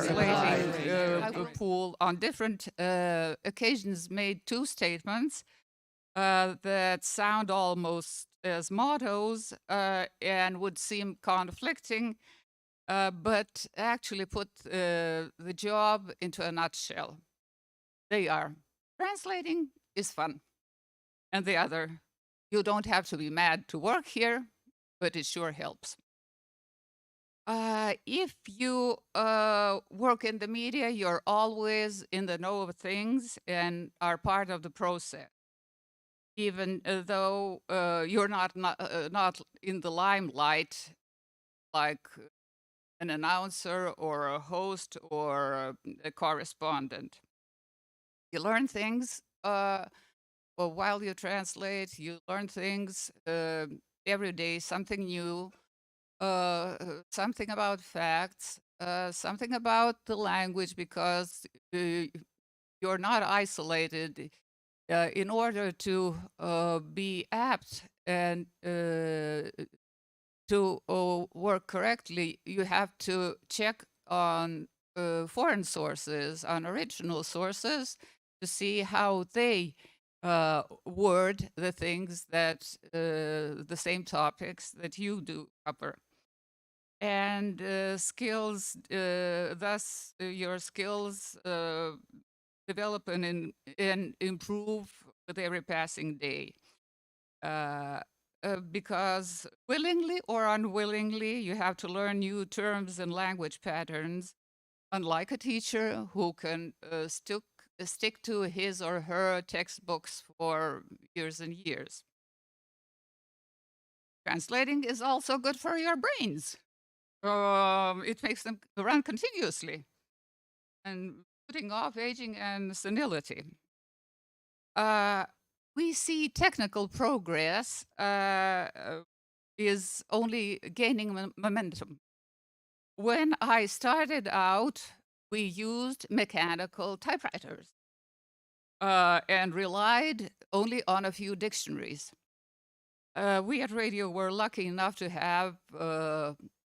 translating pool on different occasions made two statements that sound almost as mottos and would seem conflicting, but actually put the job into a nutshell. They are: translating is fun. And the other: you don't have to be mad to work here, but it sure helps. If you work in the media, you're always in the know of things and are part of the process, even though you're not in the limelight like an announcer or a host or a correspondent. You learn things while you translate. You learn things every day, something new, something about facts, something about the language, because you're not isolated. In order to be apt and to work correctly, you have to check on foreign sources, on original sources, to see how they word the things that the same topics that you do cover. And skills, thus your skills develop and improve with every passing day. Because willingly or unwillingly, you have to learn new terms and language patterns, unlike a teacher who can stick to his or her textbooks for years and years. Translating is also good for your brains. It makes them run continuously and putting off aging and senility. We see technical progress is only gaining momentum. When I started out, we used mechanical typewriters and relied only on a few dictionaries. We at Radio were lucky enough to have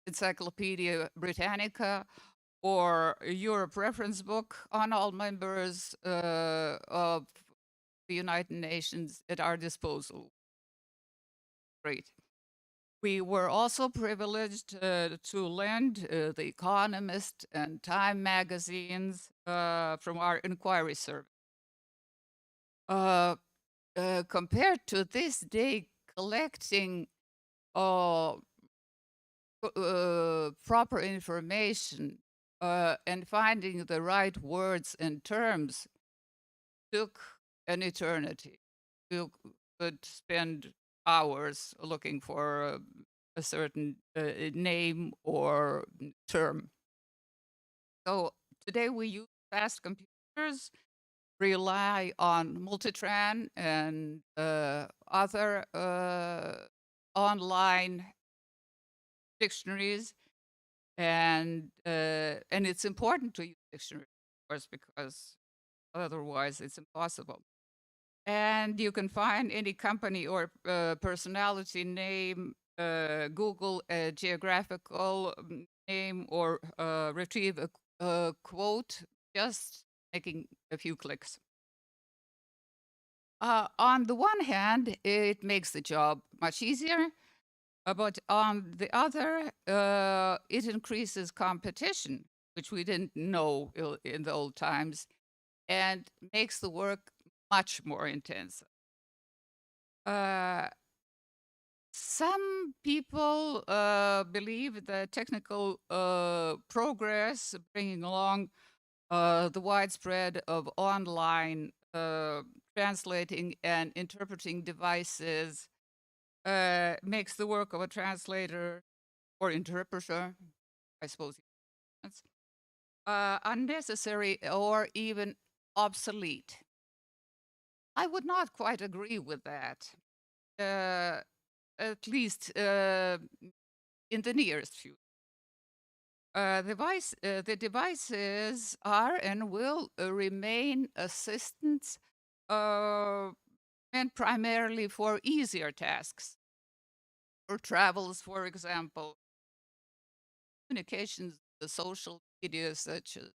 Encyclopedia Britannica or Europe Reference Book on all members of the United Nations at our disposal. Great. We were also privileged to lend The Economist and Time magazines from our inquiry service. Compared to this day, collecting proper information and finding the right words and terms took an eternity. You could spend hours looking for a certain name or term. So today we use fast computers, rely on Multitran and other online dictionaries, and it's important to use dictionaries, of course, because otherwise it's impossible. And you can find any company or personality name, Google a geographical name, or retrieve a quote, just making a few clicks. On the one hand, it makes the job much easier, but on the other, it increases competition, which we didn't know in the old times, and makes the work much more intense. Some people believe that technical progress, bringing along the widespread of online translating and interpreting devices, makes the work of a translator or interpreter, I suppose, unnecessary or even obsolete. I would not quite agree with that, at least in the nearest future. The devices are and will remain assistants meant primarily for easier tasks, for travels, for example, communications, the social media such as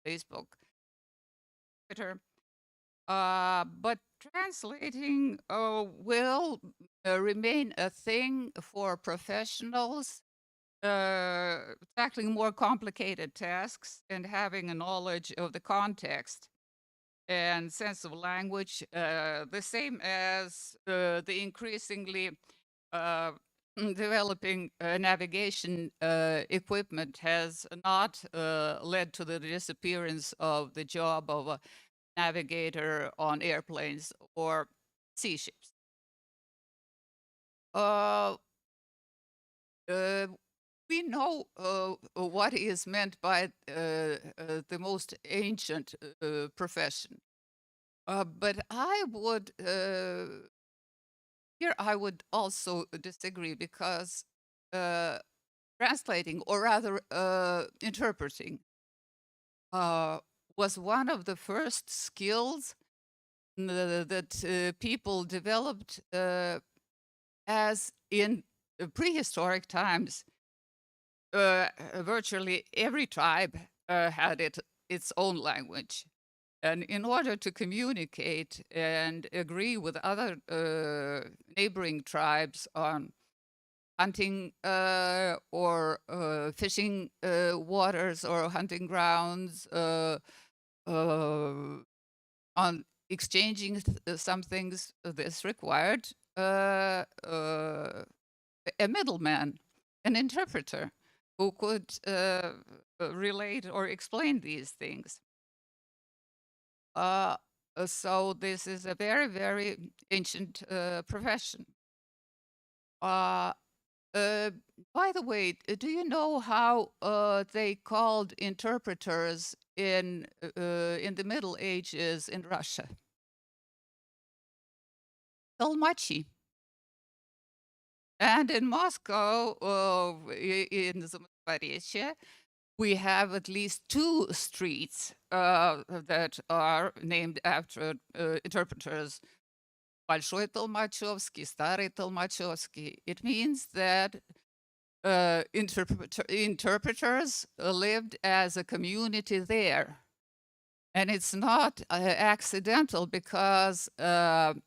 Facebook, Twitter. But translating will remain a thing for professionals tackling more complicated tasks and having a knowledge of the context and sense of language, the same as the increasingly uh, developing navigation equipment has not led to the disappearance of the job of a navigator on airplanes or sea ships. Uh, uh, we know what is meant by the most ancient profession. But I would, here I would also disagree because translating, or rather interpreting, was one of the first skills that people developed as in prehistoric times. Virtually every tribe had its own language. And in order to communicate and agree with other neighboring tribes on hunting or fishing waters or hunting grounds, on exchanging some things, this required a middleman, an interpreter, who could relate or explain these things. So this is a very, very ancient profession. By the way, do you know how they called interpreters in the Middle Ages in Russia? Толмачи. And in Moscow, in Zamotvarechye, we have at least 2 streets that are named after interpreters. Большой Толмачевский, Старый Толмачевский. It means that interpreters lived as a community there. And it's not accidental because the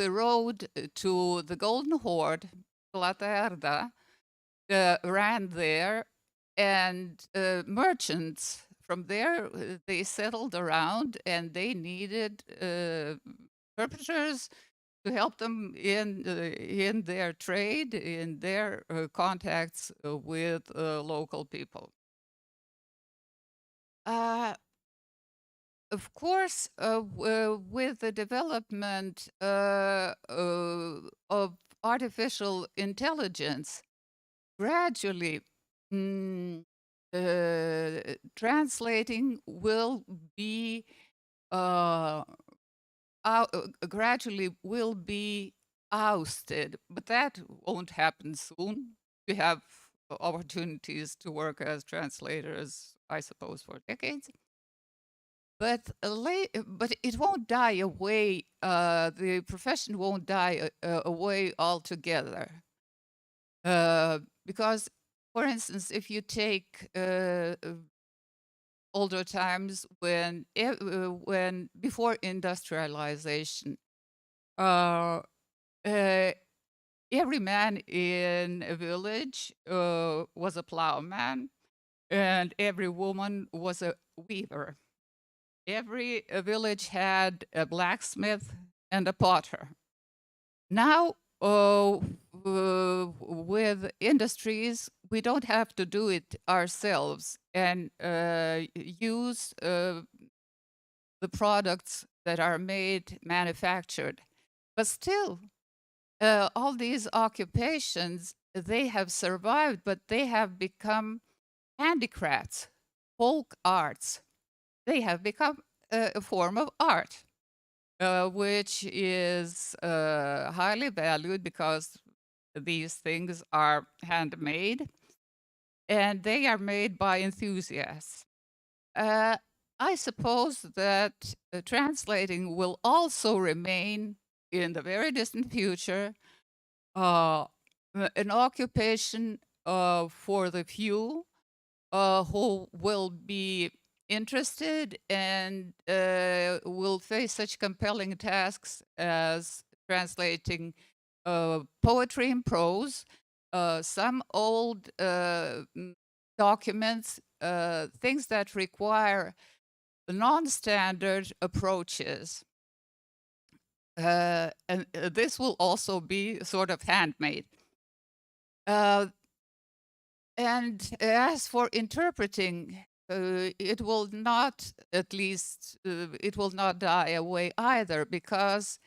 road to the Golden Horde, Zlataya Orda, ran there, and merchants from there, they settled around, and they needed interpreters to help them in their trade, in their contacts with local people. Of course, with the development of artificial intelligence, gradually translating will be gradually will be ousted, but that won't happen soon. We have opportunities to work as translators, I suppose, for decades. But it won't die away. The profession won't die away altogether. Because, for instance, if you take older times when before industrialization, every man in a village was a plowman, and every woman was a weaver. Every village had a blacksmith and a potter. Now, with industries, we don't have to do it ourselves and use the products that are manufactured. But still, all these occupations, they have survived, but they have become handicrafts, folk arts. They have become a form of art, which is highly valued because these things are handmade and they are made by enthusiasts. I suppose that translating will also remain in the very distant future an occupation for the few who will be interested and will face such compelling tasks as translating poetry and prose, some old documents, things that require non-standard approaches. And this will also be sort of handmade. And as for interpreting, it will not, at least, it will not die away either, because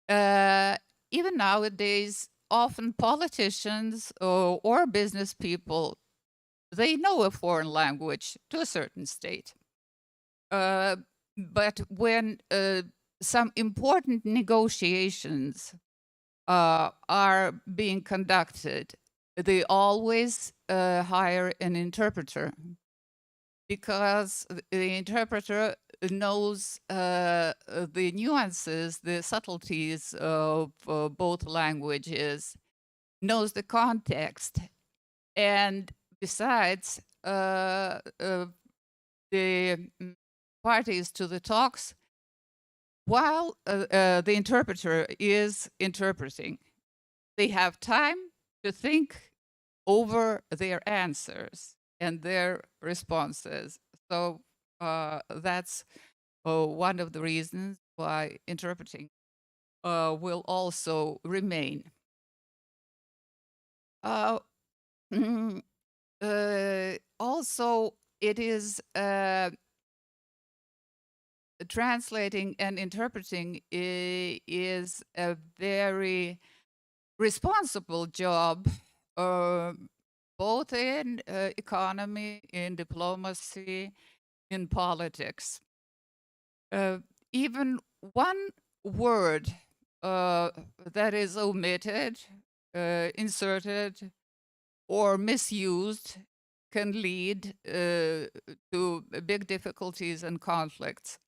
even nowadays, often politicians or business people, they know a foreign language to a certain state. But when some important negotiations are being conducted, they always hire an interpreter, because the interpreter knows the nuances, the subtleties of both languages, knows the context, and besides, the parties to the talks, while the interpreter is interpreting, they have time to think over their answers and their responses. So that's one of the reasons why interpreting will also remain. Also, it is translating and interpreting is a very responsible job, both in economy, in diplomacy, in politics. Even one word that is omitted, inserted, or misused can lead to big difficulties and conflicts.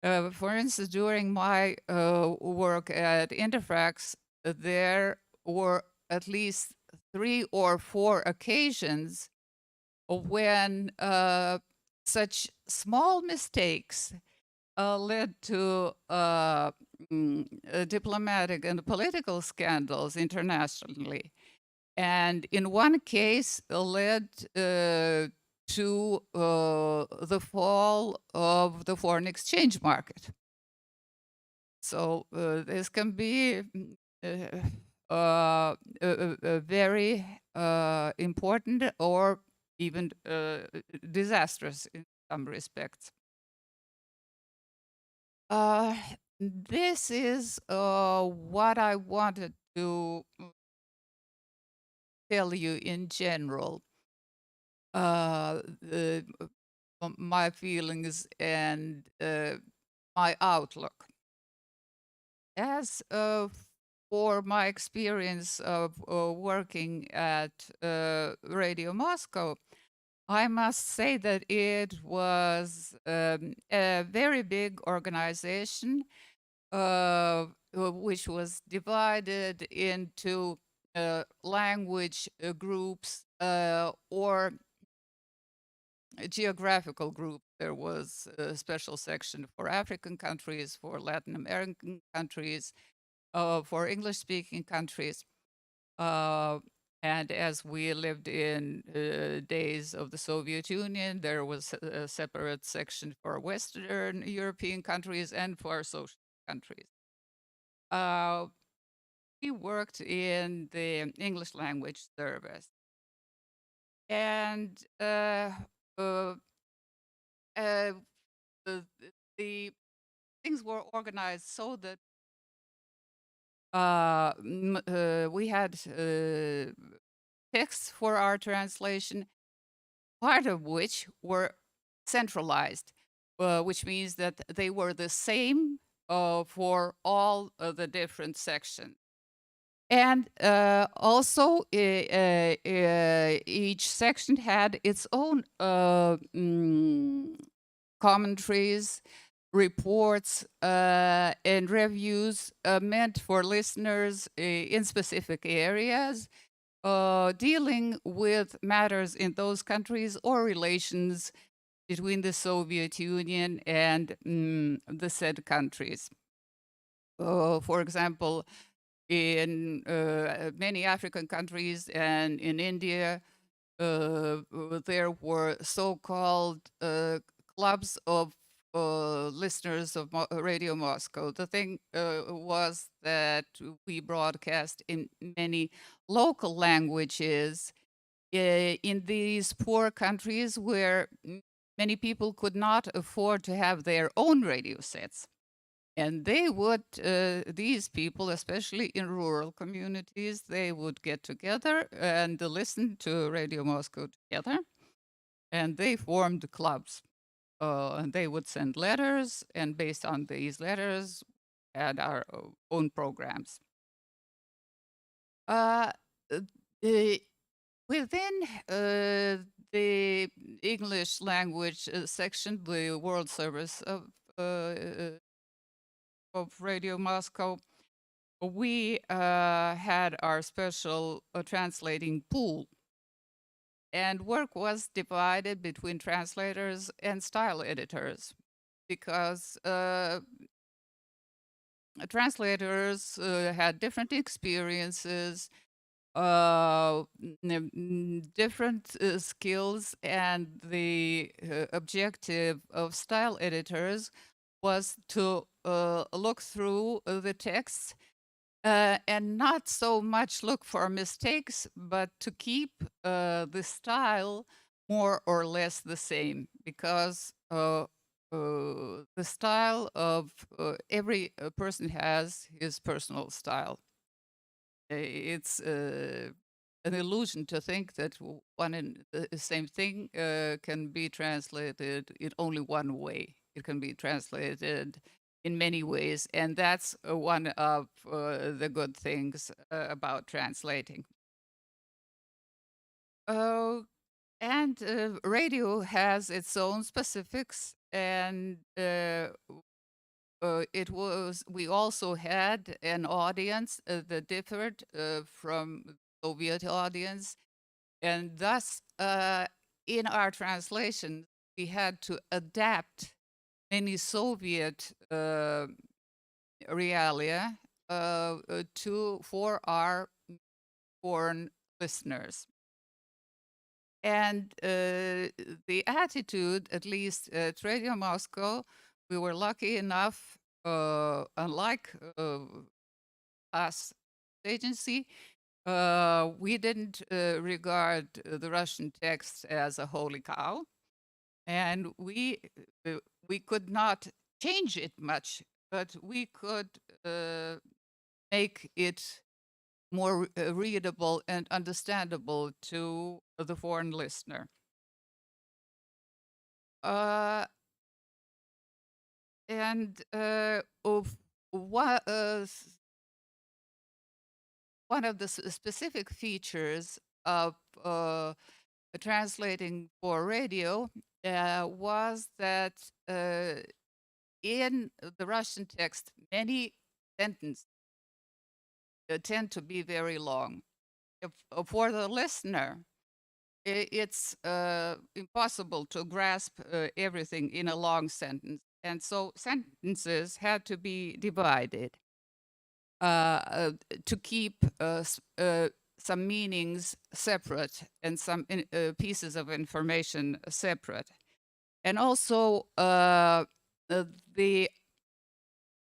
For instance, during my work at Interfacts, there were at least 3 or 4 occasions when such small mistakes led to diplomatic and political scandals internationally. And in one case, led to the fall of the foreign exchange market. So this can be very important or even disastrous in some respects. This is what I wanted to tell you in general, my feelings and my outlook. As for my experience of working at Radio Moscow, I must say that it was a very big organization, which was divided into language groups or geographical group. There was a special section for African countries, for Latin American countries, for English-speaking countries. And as we lived in days of the Soviet Union, there was a separate section for Western European countries and for social countries. We worked in the English language service. And the things were organized so that we had texts for our translation, part of which were centralized, which means that they were the same for all of the different sections. And also, each section had its own commentaries, reports, and reviews meant for listeners in specific areas, dealing with matters in those countries or relations between the Soviet Union and the said countries. For example, in many African countries and in India, there were so-called clubs of listeners of Radio Moscow. The thing was that we broadcast in many local languages in these poor countries where many people could not afford to have their own radio sets. And they would, these people, especially in rural communities, they would get together and listen to Radio Moscow together. And they formed clubs. And they would send letters, and based on these letters, had our own programs. Uh, the, within the English language section, the World Service of Radio Moscow, we had our special translating pool. And work was divided between translators and style editors because translators had different experiences, different skills, and the objective of style editors was to look through the texts and not so much look for mistakes, but to keep the style more or less the same, because the style of every person has his personal style. It's an illusion to think that one and the same thing can be translated in only one way. It can be translated in many ways, and that's one of the good things about translating. And radio has its own specifics, and we also had an audience that differed from Soviet audience, and thus in our translation we had to adapt many Soviet realia for our foreign listeners. And the attitude, at least at Radio Moscow, we were lucky enough, unlike us agency, we didn't regard the Russian text as a holy cow, and we could not change it much, but we could make it more readable and understandable to the foreign listener. And one of the specific features of translating for radio was that in the Russian text, many sentences tend to be very long. For the listener, it's impossible to grasp everything in a long sentence. And so sentences had to be divided to keep some meanings separate and some pieces of information separate. And also the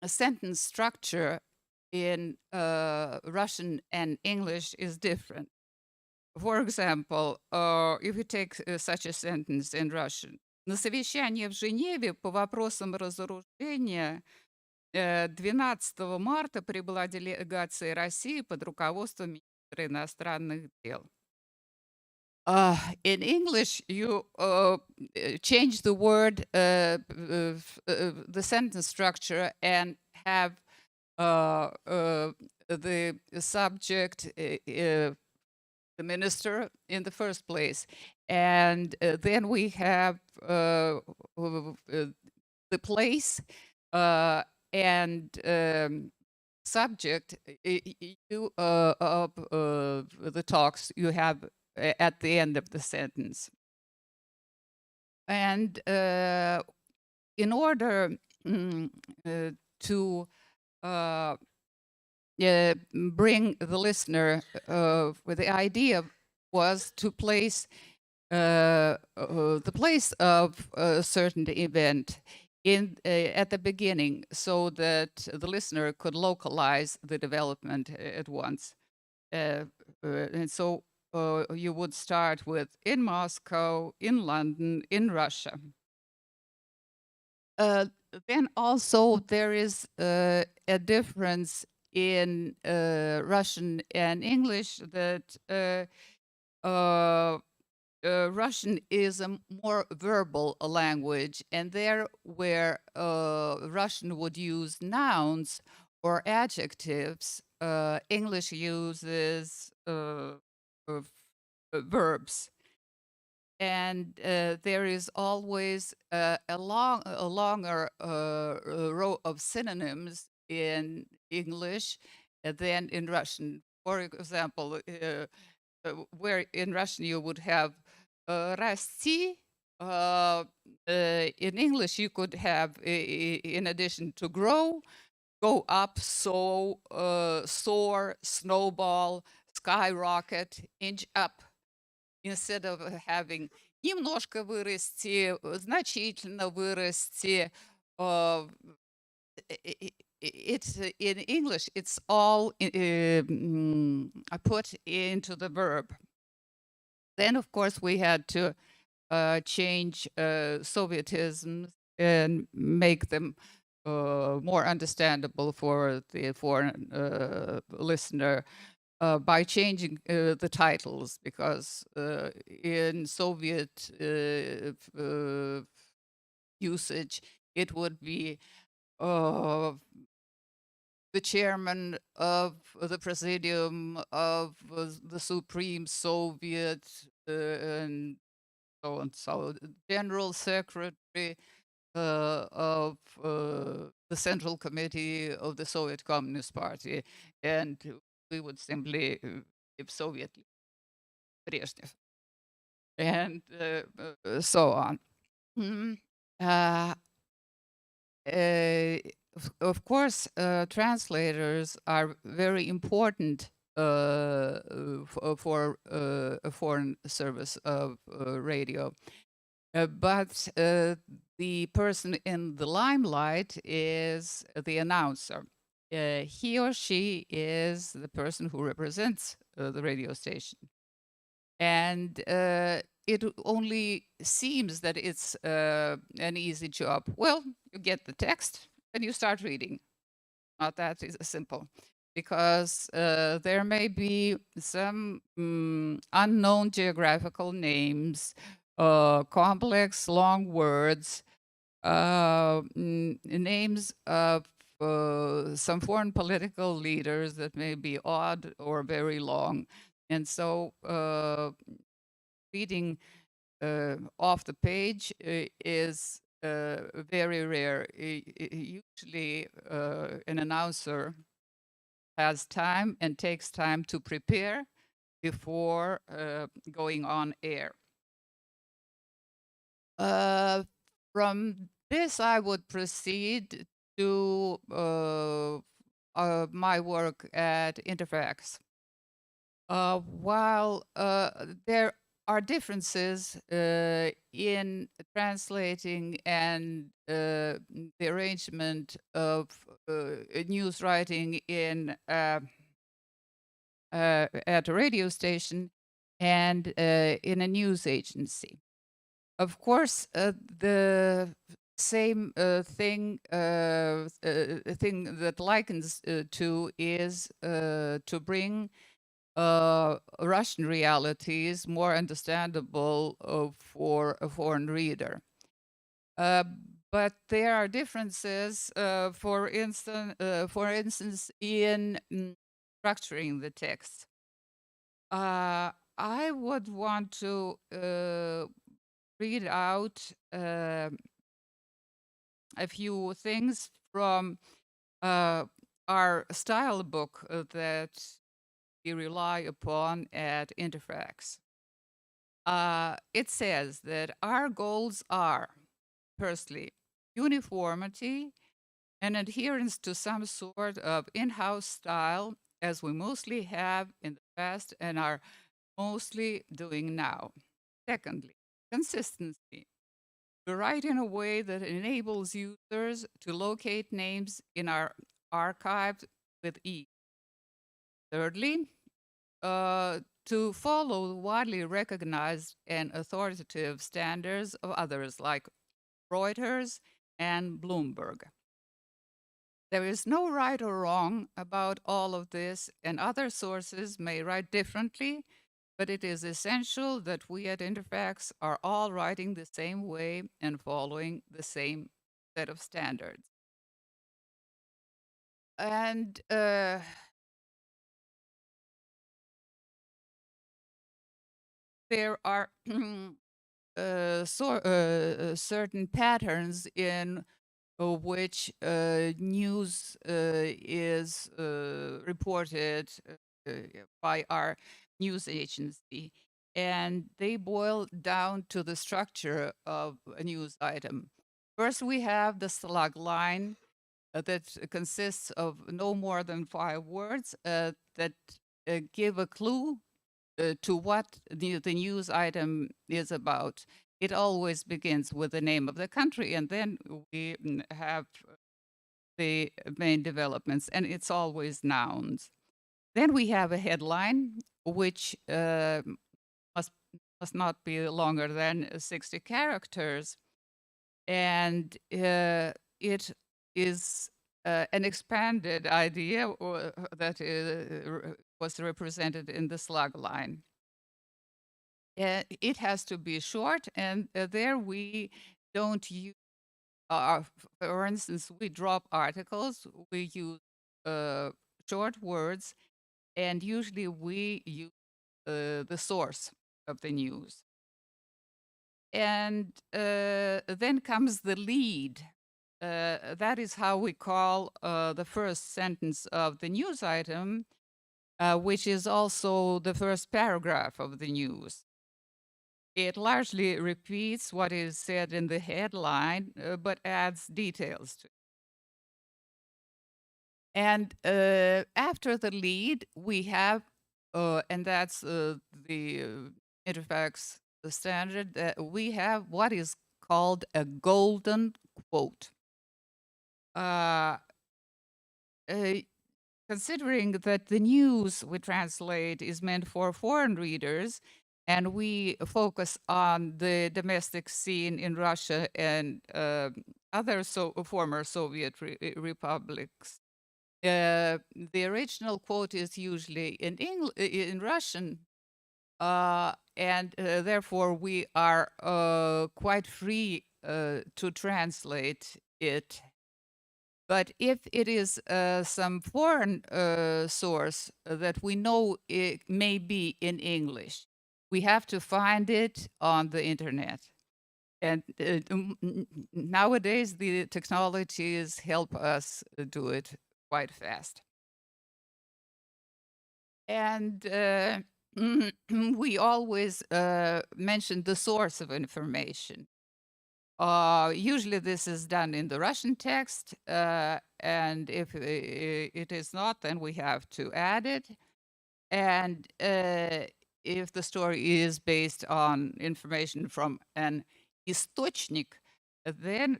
sentence structure in Russian and English is different. For example, if you take such a sentence in Russian. На совещание в Женеве по вопросам разоружения 12 марта прибыла делегация России под руководством министра иностранных дел. In English, you change the word, the sentence structure, and have the subject, the minister, in the first place. And then we have the place and subject of the talks you have at the end of the sentence. And in order to bring the listener, with the idea was to place the place of a certain event in at the beginning, so that the listener could localize the development at once. And so you would start with in Moscow, in London, in Russia. Then also there is a difference in Russian and English, that Russian is a more verbal language, and there where Russian would use nouns or adjectives, English uses verbs. And there is always a longer row of synonyms in English than in Russian. For example, where in Russian you would have расти, in English you could have, in addition to grow, go up, soar, snowball, skyrocket, inch up, instead of having немножко вырасти, значительно вырасти. It's in English, it's all put into the verb. Then, of course, we had to change Sovietisms and make them more understandable for the foreign listener by changing the titles, because in Soviet usage, it would be the chairman of the presidium of the Supreme Soviet, and so on. So, General Secretary of the Central Committee of the Soviet Communist Party, and we would simply give Soviet Brezhnev, and so on. Of course, translators are very important for a foreign service of radio. But the person in the limelight is the announcer. He or she is the person who represents the radio station. And it only seems that it's an easy job. Well, you get the text and you start reading. Not that is simple, because there may be some unknown geographical names, complex long words, names of some foreign political leaders that may be odd or very long. And so reading off the page is very rare. Usually an announcer has time and takes time to prepare before going on air. From this, I would proceed to my work at Interfacts. While there are differences in translating and the arrangement of news writing in at a radio station and in a news agency. Of course, the same thing that likens to is to bring Russian realities more understandable for a foreign reader. But there are differences, for instance, in structuring the text. I would want to read out a few things from our style book that we rely upon at Interfacts. It says that our goals are, firstly, uniformity and adherence to some sort of in-house style, as we mostly have in the past and are mostly doing now. Secondly, consistency. We write in a way that enables users to locate names in our archive with ease. Thirdly, to follow widely recognized and authoritative standards of others like Reuters and Bloomberg. There is no right or wrong about all of this, and other sources may write differently, but it is essential that we at Interfacts are all writing the same way and following the same set of standards. And there are certain patterns in which news is reported by our news agency. And they boil down to the structure of a news item. First, we have the slug line that consists of no more than 5 words that give a clue to what the news item is about. It always begins with the name of the country, and then we have the main developments, and it's always nouns. Then we have a headline, which must not be longer than 60 characters, and it is an expanded idea that was represented in the slug line. It has to be short, and there we don't use, for instance, we drop articles, we use short words, and usually we use the source of the news. And then comes the lead. That is how we call the first sentence of the news item, which is also the first paragraph of the news. It largely repeats what is said in the headline, but adds details to it. And after the lead, we have, and that's the Interfax standard, we have what is called a golden quote. Considering that the news we translate is meant for foreign readers, and we focus on the domestic scene in Russia and other former Soviet republics, the original quote is usually in Russian, and therefore we are quite free to translate it. But if it is some foreign source that we know it may be in English, we have to find it on the internet. And nowadays, the technologies help us do it quite fast. And we always mention the source of information. Usually this is done in the Russian text, and if it is not, then we have to add it. And if the story is based on information from an источник, then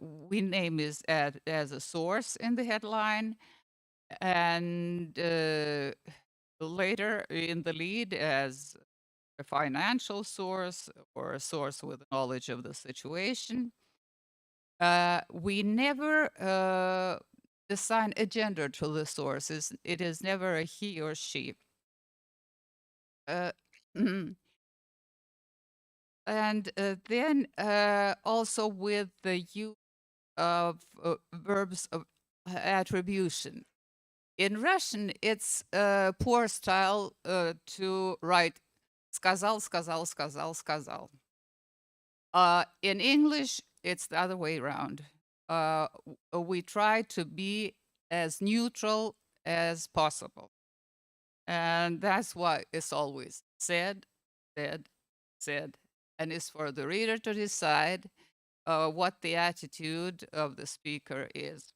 we name it as a source in the headline, and later in the lead as a financial source or a source with knowledge of the situation. We never assign a gender to the sources. It is never a he or she. And then also with the use of verbs of attribution. In Russian, it's poor style to write сказал, сказал, сказал, сказал. In English, it's the other way around. We try to be as neutral as possible. And that's why it's always said, said, said, and it's for the reader to decide what the attitude of the speaker is.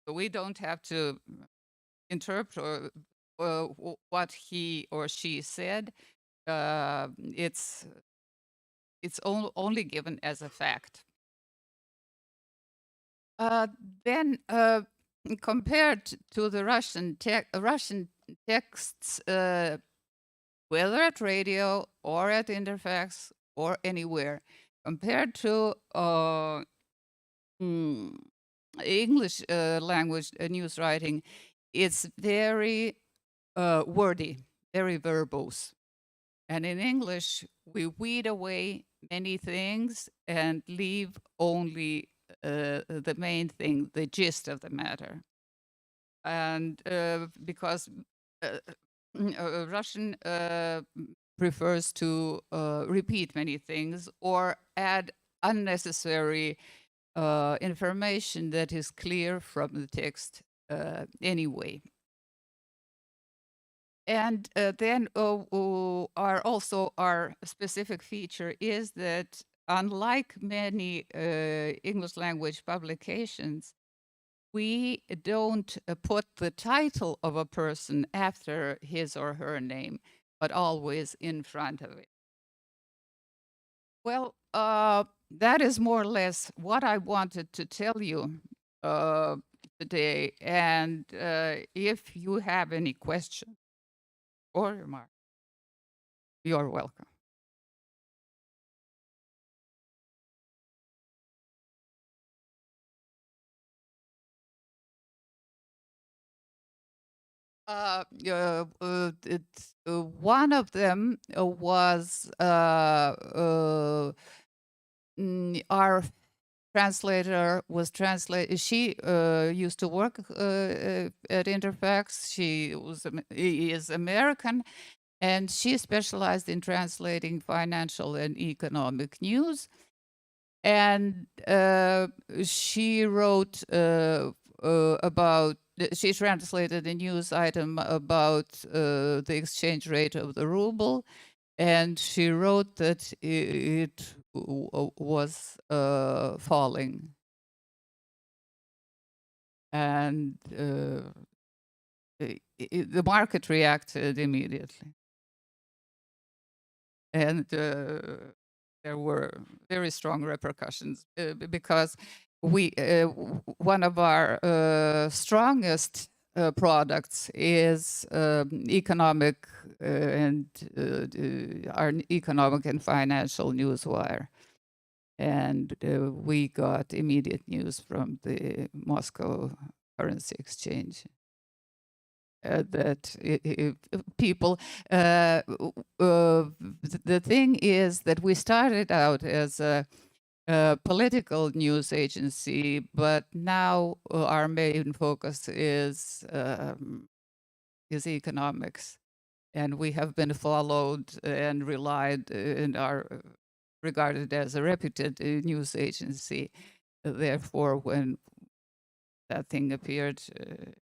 So we don't have to interpret what he or she said. It's only given as a fact. Then compared to the Russian texts, whether at radio or at Interfacts or anywhere, compared to English language news writing, it's very wordy, very verbose. And in English, we weed away many things and leave only the main thing, the gist of the matter. And because Russian prefers to repeat many things or add unnecessary information that is clear from the text anyway. And then our specific feature is that unlike many English language publications, we don't put the title of a person after his or her name, but always in front of it. Well, that is more or less what I wanted to tell you today. And if you have any questions or remarks, you're welcome. One of them was our translator was translate. She used to work at Interfacts. She is American, and she specialized in translating financial and economic news. And she wrote about. She translated a news item about the exchange rate of the ruble, and she wrote that it was falling. And the market reacted immediately. And there were very strong repercussions because one of our strongest products is economic and our economic and financial newswire. And we got immediate news from the Moscow Currency Exchange. That people, the thing is that we started out as a political news agency, but now our main focus is economics, and we have been followed and relied and are regarded as a reputed news agency. Therefore, when that thing appeared,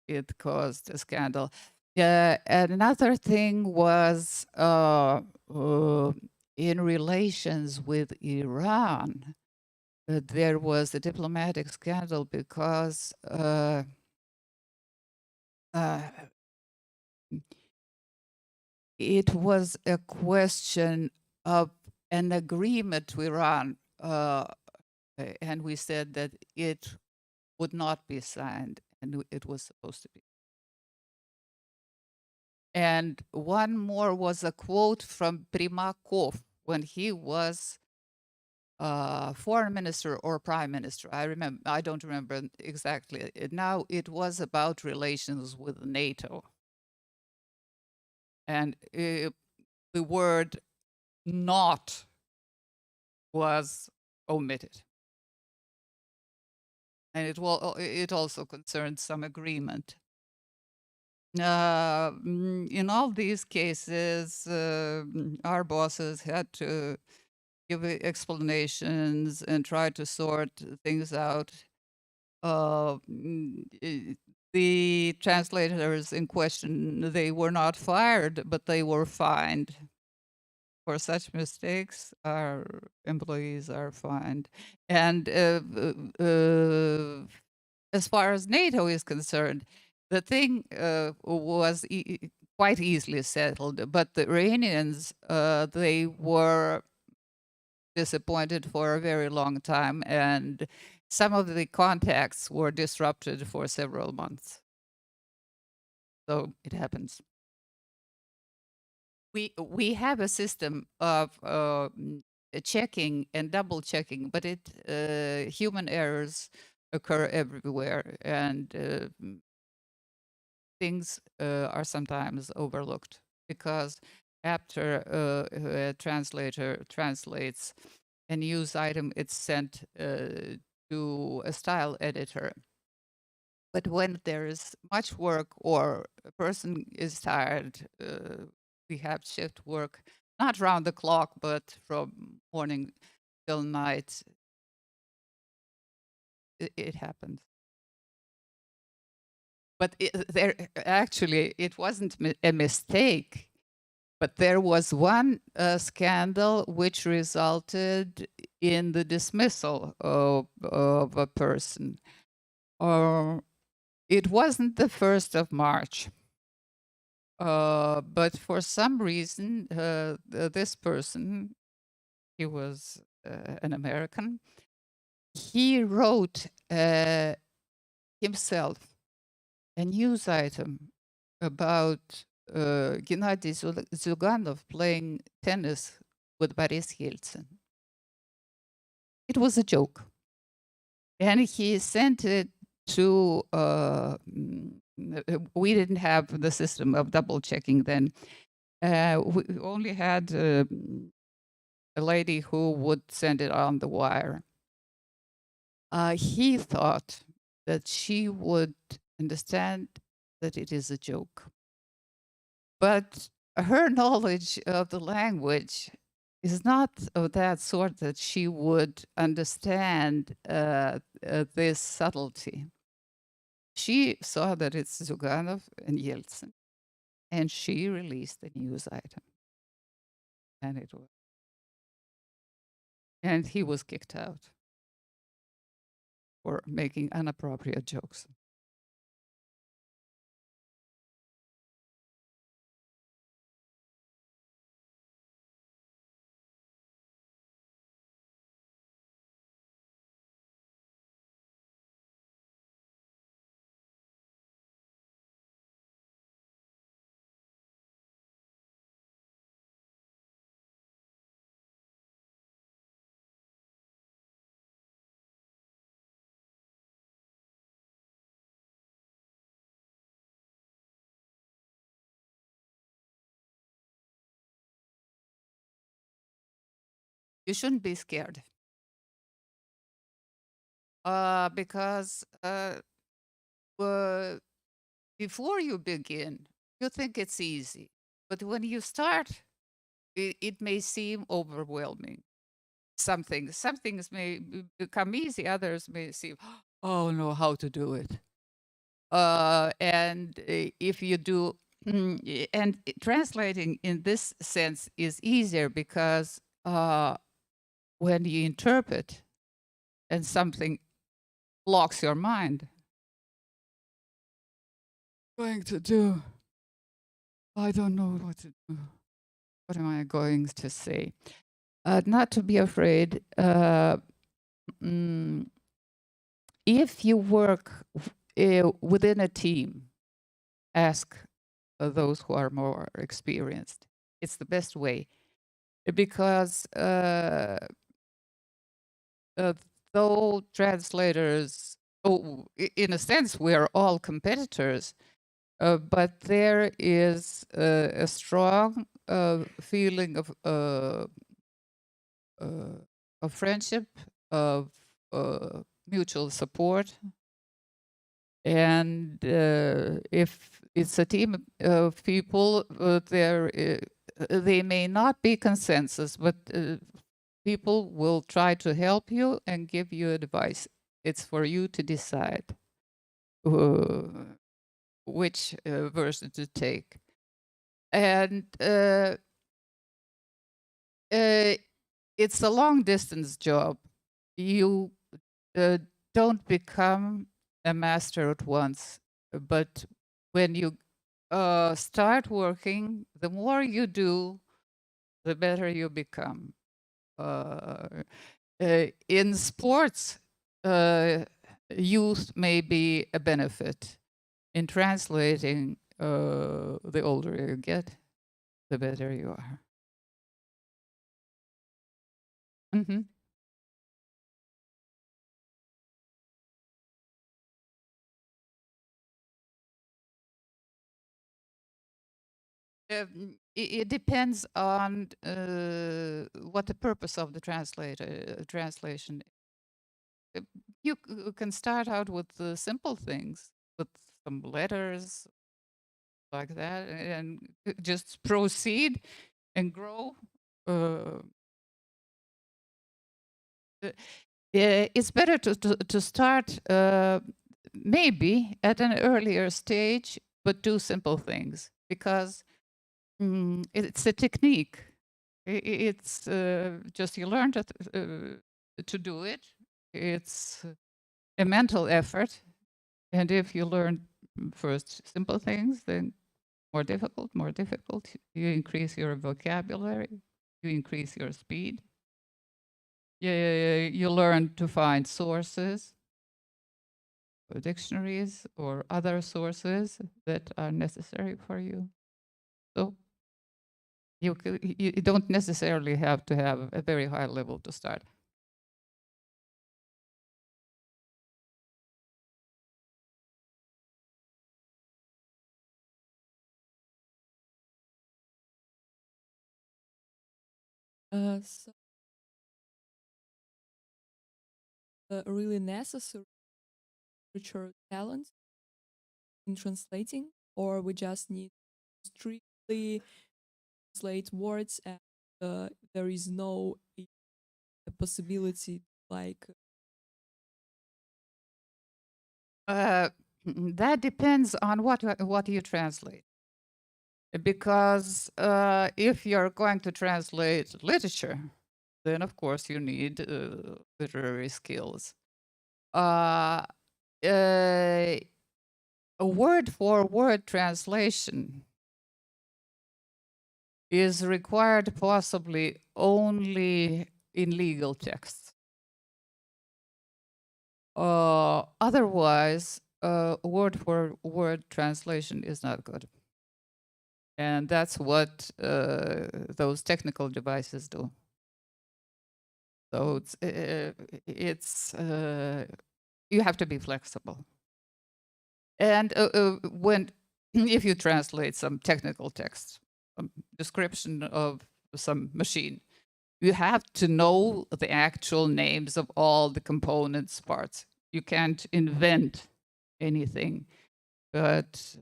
it caused a scandal. Another thing was in relations with Iran. There was a diplomatic scandal because it was a question of an agreement to Iran, and we said that it would not be signed, and it was supposed to be. And one more was a quote from Primakov when he was foreign minister or prime minister. I don't remember exactly. Now it was about relations with NATO. And the word not was omitted. And it also concerned some agreement. In all these cases, our bosses had to give explanations and try to sort things out. the translators in question, they were not fired, but they were fined. For such mistakes, our employees are fined. And as far as NATO is concerned, the thing was quite easily settled, but the Iranians, they were disappointed for a very long time, and some of the contacts were disrupted for several months. So it happens. We have a system of checking and double checking, but human errors occur everywhere, and things are sometimes overlooked, because after a translator translates a news item, it's sent to a style editor. But when there is much work or a person is tired, we have shift work, not round the clock, but from morning till night. It happens. But it wasn't a mistake, but there was one scandal which resulted in the dismissal of a person. It wasn't the 1st of March. But for some reason, this person, he was an American, he wrote himself a news item about Gennady Zyuganov playing tennis with Boris Yeltsin. It was a joke. And he sent it to, we didn't have the system of double checking then. We only had a lady who would send it on the wire. He thought that she would understand that it is a joke. But her knowledge of the language is not of that sort that she would understand this subtlety. She saw that it's Zyuganov and Yeltsin, and she released a news item. And he was kicked out for making inappropriate jokes. You shouldn't be scared. Because before you begin, you think it's easy. But when you start, it may seem overwhelming. Some things may become easy, others may seem, oh no, how to do it. And if you do, and translating in this sense is easier because when you interpret and something blocks your mind, going to do, I don't know what to do. What am I going to say? Not to be afraid. If you work within a team, ask those who are more experienced. It's the best way, because though translators, in a sense, we are all competitors, but there is a strong feeling of friendship, of mutual support. And if it's a team of people, they may not be consensus, but people will try to help you and give you advice. It's for you to decide which version to take. And it's a long distance job. You don't become a master at once, but when you start working, the more you do, the better you become. In sports, youth may be a benefit. In translating, the older you get, the better you are. Mm-hmm. It depends on what the purpose of the translation. You can start out with simple things, with some letters like that, and just proceed and grow. It's better to start maybe at an earlier stage, but do simple things, because it's a technique. It's just you learn to do it. It's a mental effort. And if you learn first simple things, then more difficult. You increase your vocabulary, you increase your speed. You learn to find sources, or dictionaries, or other sources that are necessary for you. So you don't necessarily have to have a very high level to start. So really necessary literature talent in translating, or we just need to strictly translate words and there is no possibility like that depends on what you translate. Because if you're going to translate literature, then of course you need literary skills. A word-for-word translation is required possibly only in legal texts. Otherwise, word-for-word translation is not good. And that's what those technical devices do. So it's you have to be flexible. And when if you translate some technical text, description of some machine, you have to know the actual names of all the components parts. You can't invent anything, but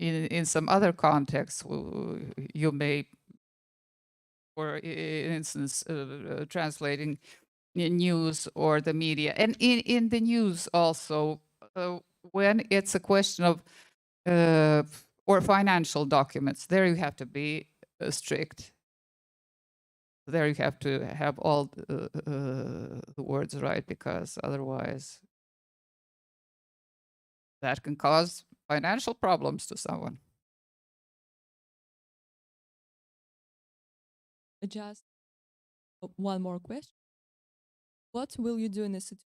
in some other contexts, you may, for instance, translating news or the media. And in the news also, when it's a question of, or financial documents, there you have to be strict. There you have to have all the words right, because otherwise that can cause financial problems to someone. just one more question. What will you do in a situation?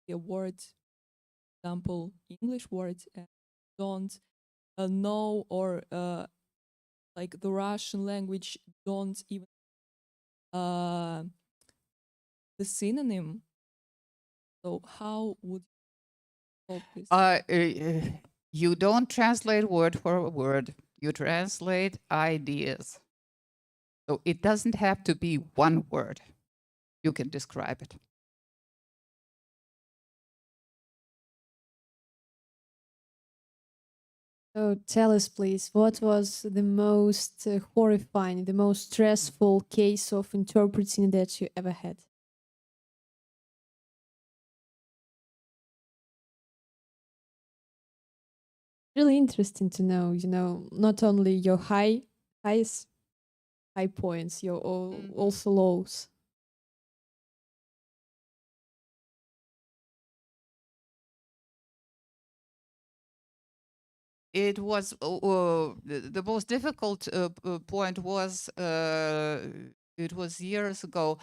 A word, example, English words, and don't know, or like the Russian language don't even the synonym. So how would you solve this? You don't translate word for word. You translate ideas. So it doesn't have to be one word. You can describe it. So tell us, please, what was the most horrifying, the most stressful case of interpreting that you ever had? Really interesting to know, not only your highs, high points, your also lows. It was the most difficult point was it was years ago.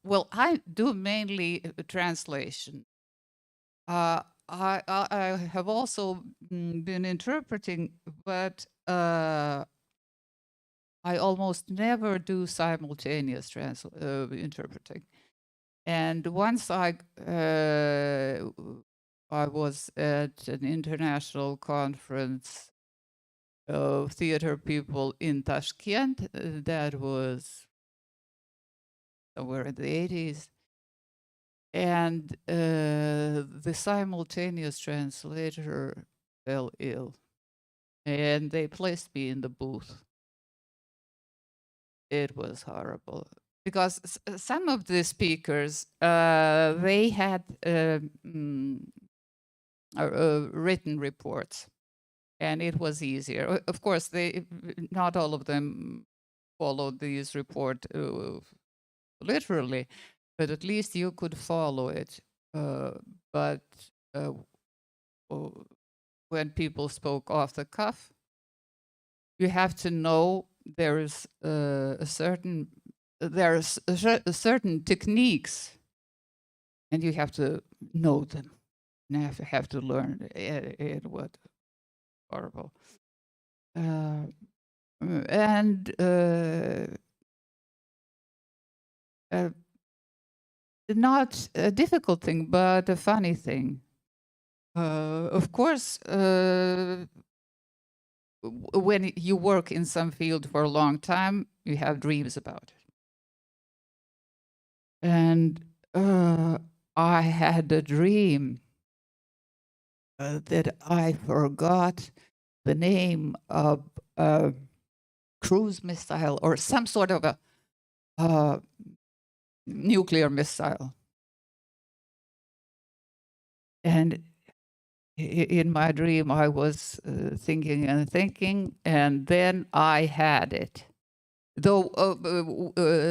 Well, I do mainly translation. I have also been interpreting, but I almost never do simultaneous interpreting. And once I was at an international conference of theater people in Tashkent. That was somewhere in the 80s. And the simultaneous translator fell ill. And they placed me in the booth. It was horrible. Because some of the speakers, they had written reports, and it was easier. Of course, not all of them followed these report literally, but at least you could follow it. But when people spoke off the cuff, you have to know there's certain techniques, and you have to know them. And have to learn it. What horrible. And not a difficult thing, but a funny thing. Of course, when you work in some field for a long time, you have dreams about it. And I had a dream that I forgot the name of a cruise missile or some sort of a nuclear missile. And in my dream, I was thinking and thinking, and then I had it. Though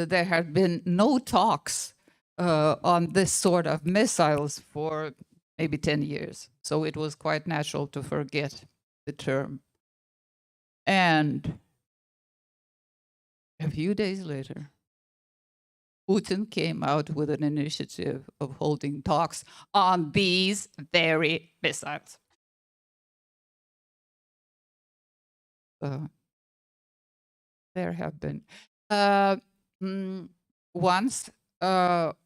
there had been no talks on this sort of missiles for maybe 10 years. So it was quite natural to forget the term. And a few days later, Putin came out with an initiative of holding talks on these very missiles. There have been once, well,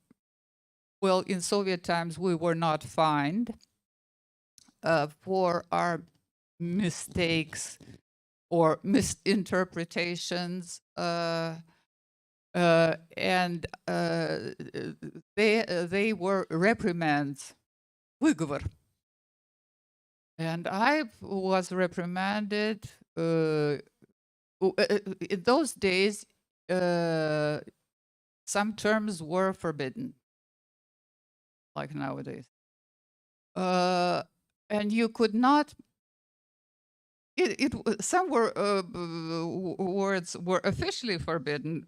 in Soviet times, we were not fined for our mistakes or misinterpretations, and they were reprimands, выговор. And I was reprimanded. In those days, some terms were forbidden, like nowadays. And you could not, some words were officially forbidden,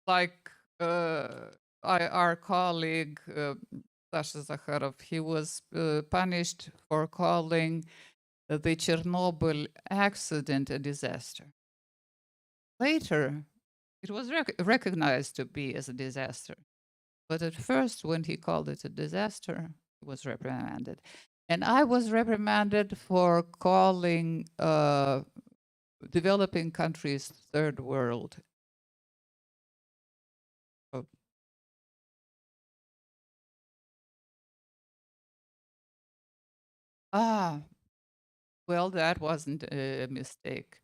like our colleague, Sasha Zakharov, he was punished for calling the Chernobyl accident a disaster. Later, it was recognized to be as a disaster. But at first, when he called it a disaster, he was reprimanded. And I was reprimanded for calling developing countries third world. Well, that wasn't a mistake.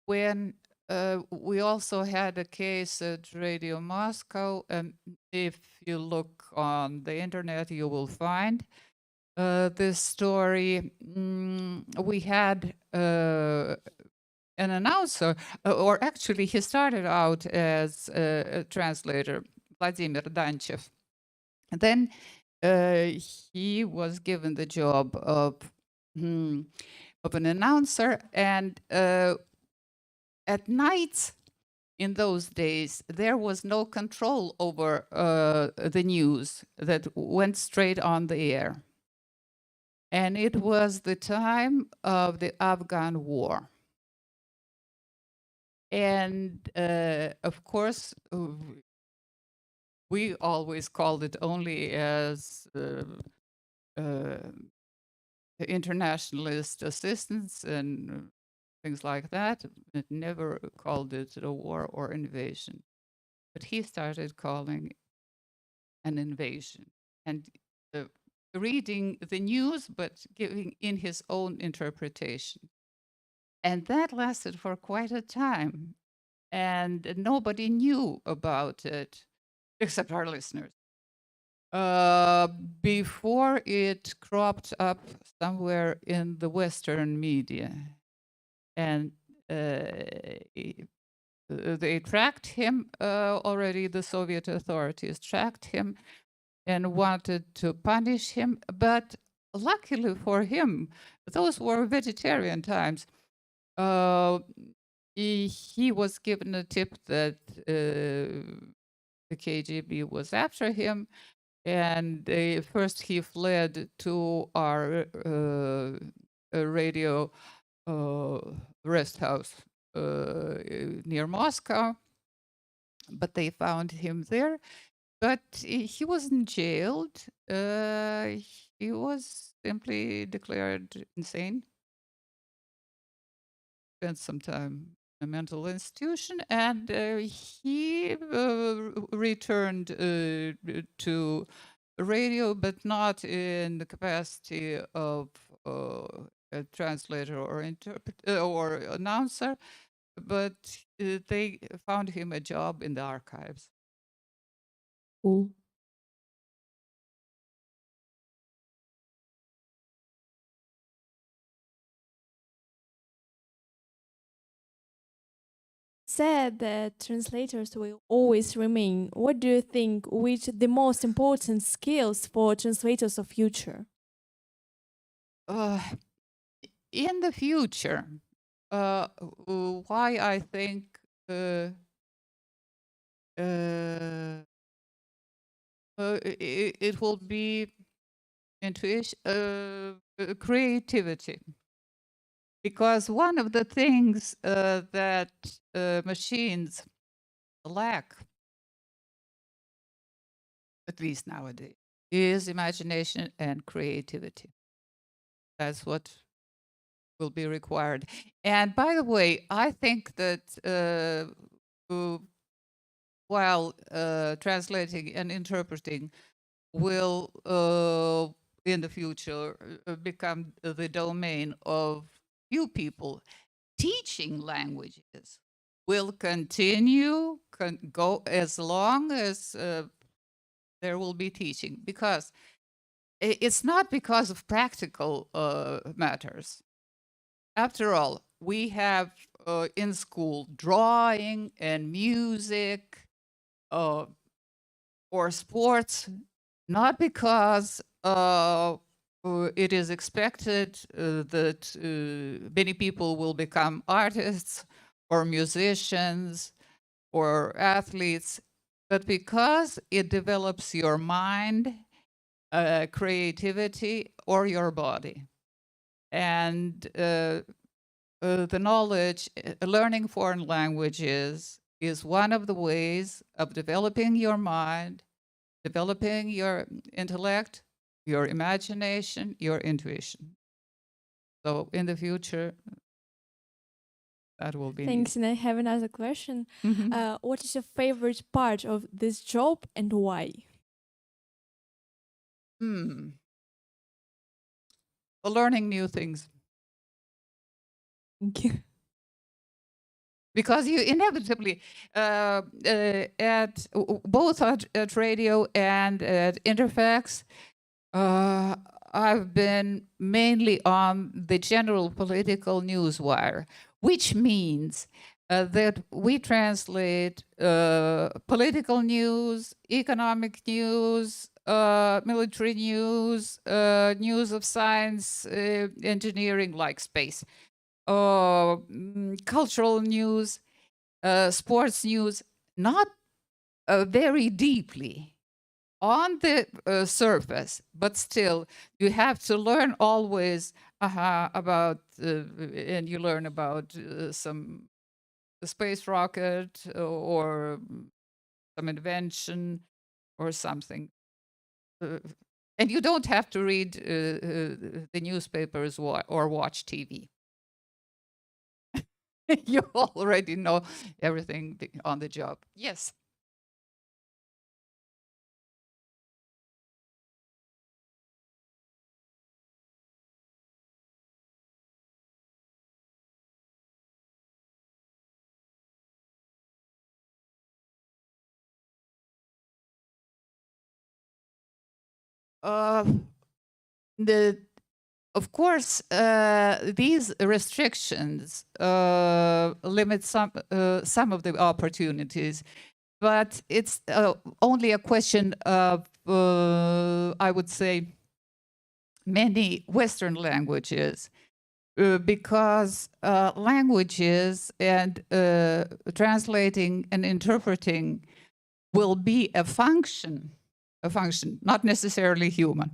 When we also had a case at Radio Moscow, and if you look on the internet, you will find this story. We had an announcer, or actually he started out as a translator, Vladimir Danchev. And then he was given the job of an announcer, and at night in those days there was no control over the news that went straight on the air, and it was the time of the Afghan war. And of course, we always called it only as internationalist assistance and things like that. It never called it a war or invasion. But he started calling an invasion and reading the news, but giving in his own interpretation. And that lasted for quite a time. And nobody knew about it except our listeners. Before it cropped up somewhere in the Western media. And they tracked him already, the Soviet authorities tracked him and wanted to punish him. But luckily for him, those were vegetarian times. He was given a tip that the KGB was after him, and first he fled to our radio rest house near Moscow, but they found him there. But he wasn't jailed. He was simply declared insane. Spent some time in a mental institution, and he returned to radio, but not in the capacity of a translator or interpreter or announcer, but they found him a job in the archives. Cool. Said that translators will always remain. What do you think which the most important skills for translators of future? In the future, why I think it will be intuition, creativity. Because one of the things that machines lack, at least nowadays, is imagination and creativity. That's what will be required. And by the way, I think that while translating and interpreting will in the future become the domain of few people, teaching languages will continue, go as long as there will be teaching, because it's not because of practical matters. After all, we have in school drawing and music or sports, not because it is expected that many people will become artists or musicians or athletes, but because it develops your mind, creativity, or your body. And the knowledge, learning foreign languages is one of the ways of developing your mind, developing your intellect, your imagination, your intuition. So in the future, that will be. Thanks, and I have another question. What is your favorite part of this job and why? Learning new things. Thank you. Because you inevitably, at both at radio and at Interfacts, I've been mainly on the general political news wire, which means that we translate political news, economic news, military news, news of science, engineering, like space, cultural news, sports news, not very deeply on the surface, but still you have to learn always about, and you learn about some space rocket or some invention or something. And you don't have to read the newspapers or watch TV. You already know everything on the job. Yes. Of course, these restrictions limit some of the opportunities, but it's only a question of, I would say, many Western languages, because languages and translating and interpreting will be a function, not necessarily human,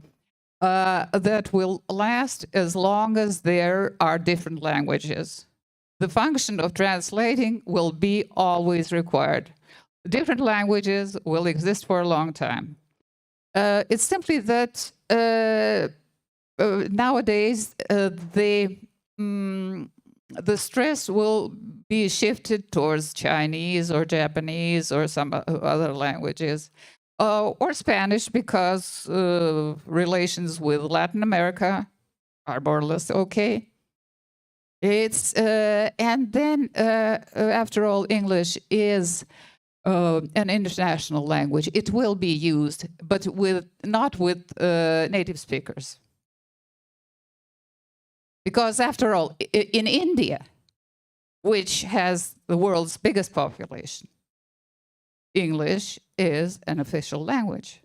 that will last as long as there are different languages. The function of translating will be always required. Different languages will exist for a long time. It's simply that nowadays the stress will be shifted towards Chinese or Japanese or some other languages. Or Spanish, because relations with Latin America are more or less okay. It's and then after all, English is an international language. It will be used, but not with native speakers, because after all, in India, which has the world's biggest population, English is an official language.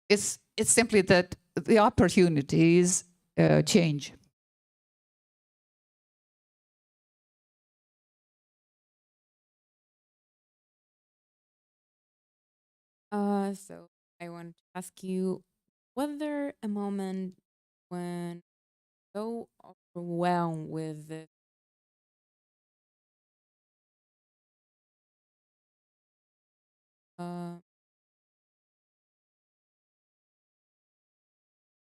It's simply that the opportunities change. So I want to ask you, was there a moment when so overwhelmed with the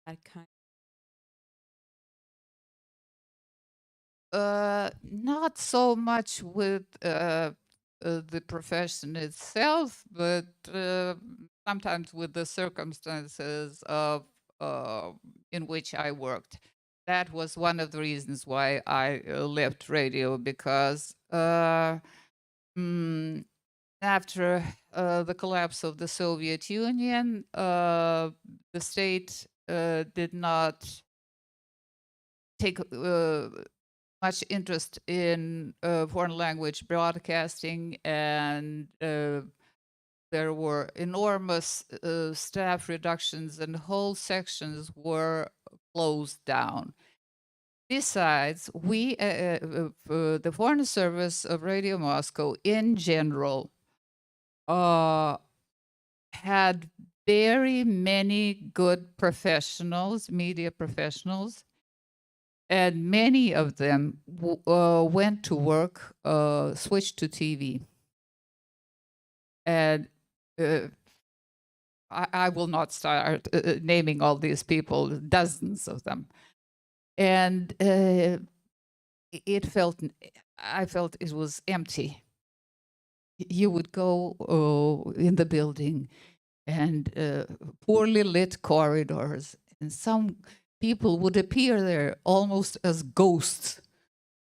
that kind? Not so much with the profession itself, but sometimes with the circumstances of in which I worked. That was one of the reasons why I left radio, because after the collapse of the Soviet Union, the state did not take much interest in foreign language broadcasting, and there were enormous staff reductions, and whole sections were closed down. Besides, we, the Foreign Service of Radio Moscow in general, had very many good professionals, media professionals, and many of them went to work, switched to TV. And I will not start naming all these people, dozens of them. And I felt it was empty. You would go in the building, and poorly lit corridors, and some people would appear there almost as ghosts.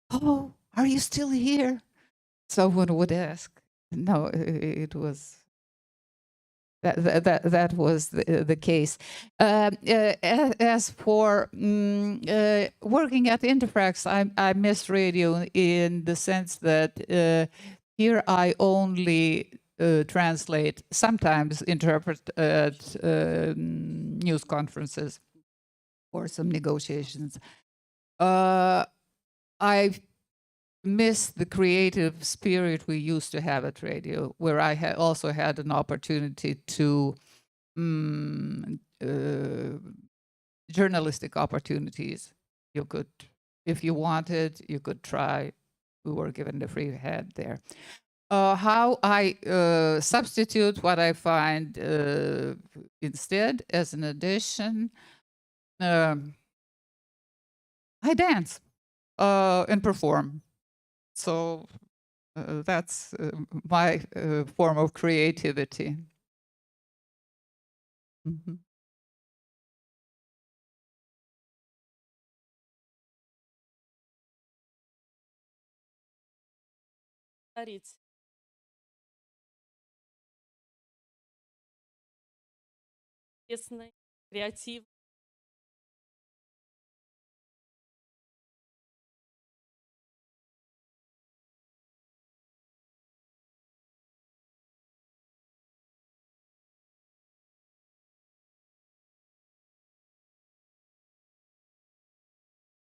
"Oh, are you still here?" Someone would ask. No, it was that was the case. As for working at Interfacts, I miss radio in the sense that here I only translate, sometimes interpret at news conferences or some negotiations. I miss the creative spirit we used to have at radio, where I also had an opportunity to journalistic opportunities. You could, if you wanted, you could try. We were given the free hand there. How I substitute what I find instead as an addition, I dance and perform. So that's my form of creativity. Mhm. Повторить. Интересный, креатив.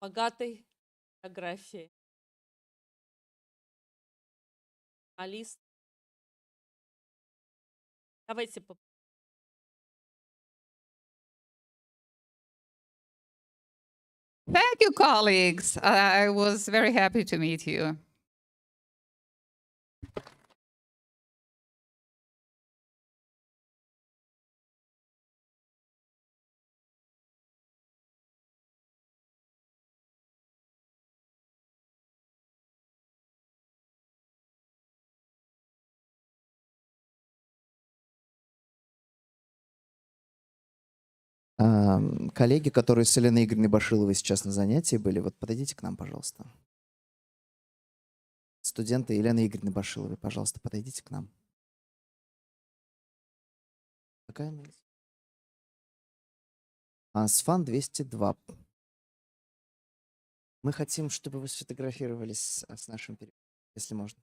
Богатой биографией. Алис. Давайте Thank you, colleagues. I was very happy to meet you. Коллеги, которые с Еленой Игоревной Башиловой сейчас на занятии были, вот подойдите к нам, пожалуйста. Студенты Елены Игоревны Башиловой, пожалуйста, подойдите к нам. Какая у нас? СФАН 202. Мы хотим, чтобы вы сфотографировались с нашим переводом, если можно.